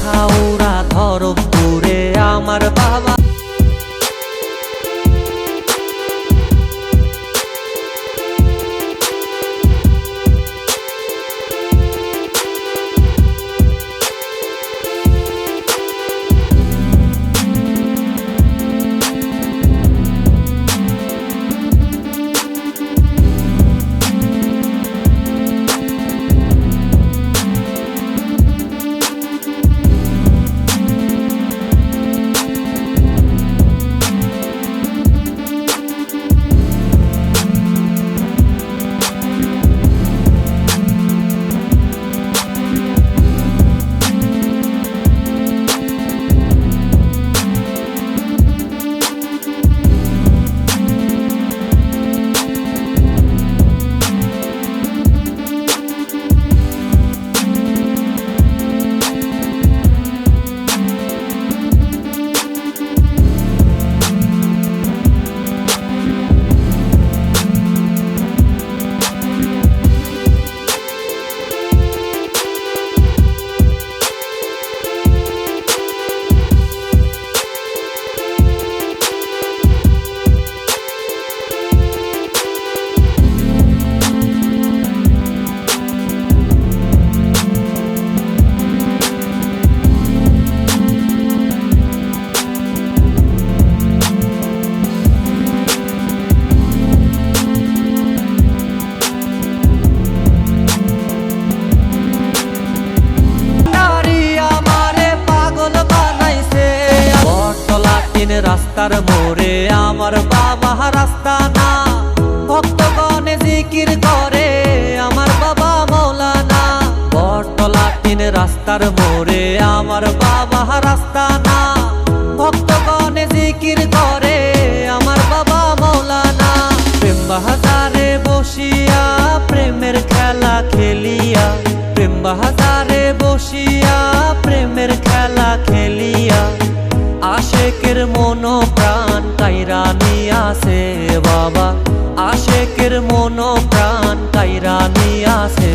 আখাউড়া ধরমপুরে আমার বাবা। রাস্তার মোড়ে আমার বাবা রাস্তা না, ভক্তগণে জিকির করে আমার বাবা মৌলানা। বটতলা তিন রাস্তার মোড়ে আমার বাবা রাস্তা না, ভক্তগণে জিকির করে আমার বাবা মৌলানা। প্রেম বাজারে বসিয়া প্রেমের খেলা খেলিয়া, প্রেম বাজারে বসিয়া প্রেমের খেলা খেলিয়া আশেকের মন প্রাণ কাইরা নিয়াছে বাবা, আশেকের মন প্রাণ কাইরা নিয়াছে।